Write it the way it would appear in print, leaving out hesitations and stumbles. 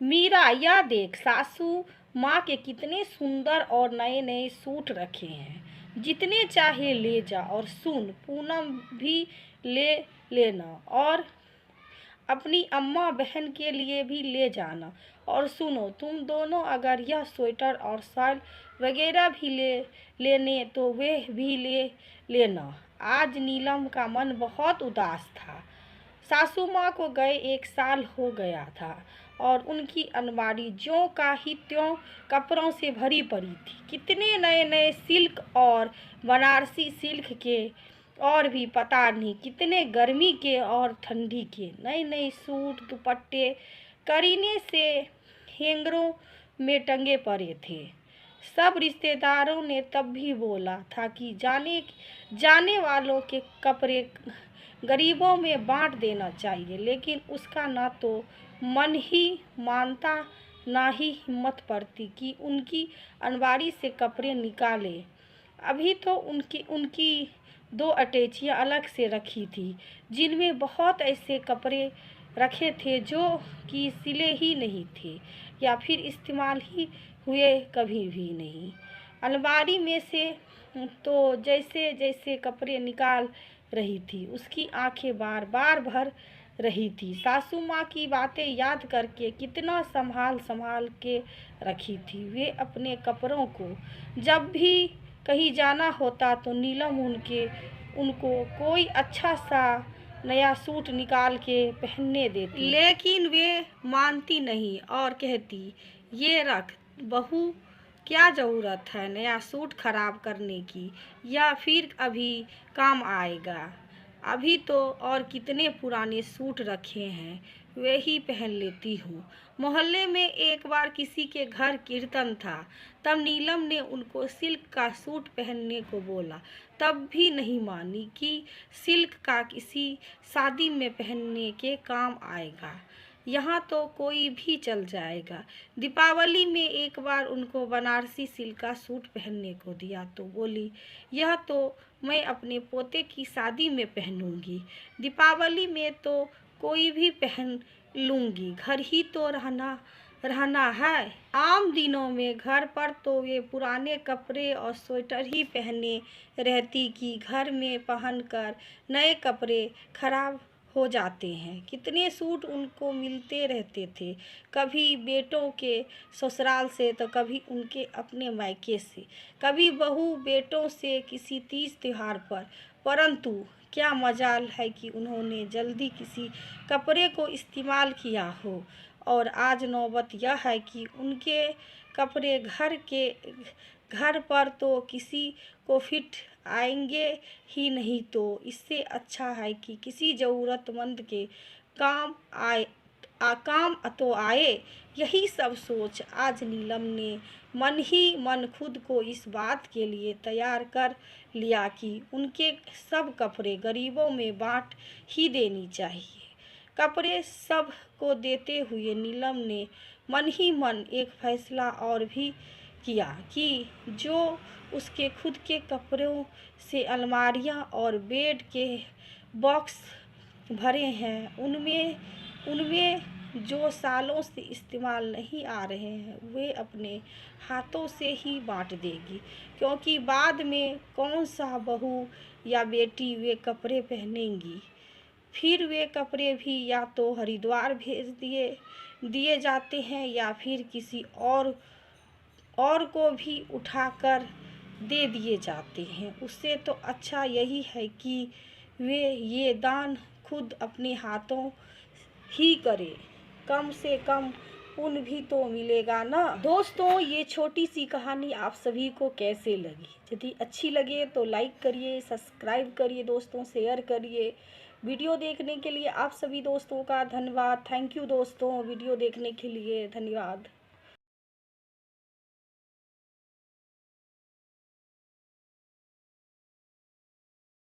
मीरा, यह देख, सासू माँ के कितने सुंदर और नए नए सूट रखे हैं, जितने चाहे ले जा। और सुन, पूनम भी ले लेना, और अपनी अम्मा बहन के लिए भी ले जाना। और सुनो, तुम दोनों अगर यह स्वेटर और शॉल वगैरह भी लेने तो वे भी ले लेना। आज नीलम का मन बहुत उदास था। सासू माँ को गए 1 साल हो गया था और उनकी अलमारी ज्यों का ही त्यों कपड़ों से भरी पड़ी थी। कितने नए नए सिल्क और बनारसी सिल्क के, और भी पता नहीं कितने गर्मी के और ठंडी के नए नए सूट दुपट्टे करीने से हैंगरों में टंगे पड़े थे। सब रिश्तेदारों ने तब भी बोला था कि जाने जाने वालों के कपड़े गरीबों में बांट देना चाहिए, लेकिन उसका ना तो मन ही मानता, ना ही हिम्मत पड़ती कि उनकी अलमारी से कपड़े निकाले। अभी तो उनकी उनकी 2 अटैचियाँ अलग से रखी थी, जिनमें बहुत ऐसे कपड़े रखे थे जो कि सिले ही नहीं थे या फिर इस्तेमाल ही हुए कभी भी नहीं। अलमारी में से तो जैसे जैसे कपड़े निकाल रही थी, उसकी आंखें बार बार भर रही थी। सासू माँ की बातें याद करके कितना संभाल संभाल के रखी थी वे अपने कपड़ों को। जब भी कहीं जाना होता तो नीलम उनको कोई अच्छा सा नया सूट निकाल के पहनने देती, लेकिन वे मानती नहीं और कहती, ये रख बहू, क्या ज़रूरत है नया सूट खराब करने की, या फिर अभी काम आएगा। अभी तो और कितने पुराने सूट रखे हैं, वे ही पहन लेती हूँ। मोहल्ले में एक बार किसी के घर कीर्तन था, तब नीलम ने उनको सिल्क का सूट पहनने को बोला, तब भी नहीं मानी कि सिल्क का किसी शादी में पहनने के काम आएगा, यहाँ तो कोई भी चल जाएगा। दीपावली में एक बार उनको बनारसी सिल्क का सूट पहनने को दिया तो बोली, यह तो मैं अपने पोते की शादी में पहनूंगी, दीपावली में तो कोई भी पहन लूँगी, घर ही तो रहना है। आम दिनों में घर पर तो वे पुराने कपड़े और स्वेटर ही पहने रहती कि घर में पहनकर नए कपड़े खराब हो जाते हैं। कितने सूट उनको मिलते रहते थे, कभी बेटों के ससुराल से तो कभी उनके अपने मायके से, कभी बहू बेटों से किसी तीज त्योहार पर। परंतु क्या मजाल है कि उन्होंने जल्दी किसी कपड़े को इस्तेमाल किया हो, और आज नौबत यह है कि उनके कपड़े घर पर तो किसी को फिट आएंगे ही नहीं। तो इससे अच्छा है कि किसी ज़रूरतमंद के काम काम तो आए। यही सब सोच आज नीलम ने मन ही मन खुद को इस बात के लिए तैयार कर लिया कि उनके सब कपड़े गरीबों में बांट ही देनी चाहिए। कपड़े सब को देते हुए नीलम ने मन ही मन एक फैसला और भी किया कि जो उसके खुद के कपड़ों से अलमारियां और बेड के बॉक्स भरे हैं, उनमें जो सालों से इस्तेमाल नहीं आ रहे हैं, वे अपने हाथों से ही बांट देगी, क्योंकि बाद में कौन सा बहू या बेटी वे कपड़े पहनेंगी। फिर वे कपड़े भी या तो हरिद्वार भेज दिए जाते हैं या फिर किसी और को भी उठाकर दे दिए जाते हैं। उससे तो अच्छा यही है कि वे ये दान खुद अपने हाथों ही करें, कम से कम पुण्य भी तो मिलेगा ना। दोस्तों, ये छोटी सी कहानी आप सभी को कैसे लगी? यदि अच्छी लगे तो लाइक करिए, सब्सक्राइब करिए, दोस्तों शेयर करिए। वीडियो देखने के लिए आप सभी दोस्तों का धन्यवाद। थैंक यू दोस्तों, वीडियो देखने के लिए धन्यवाद।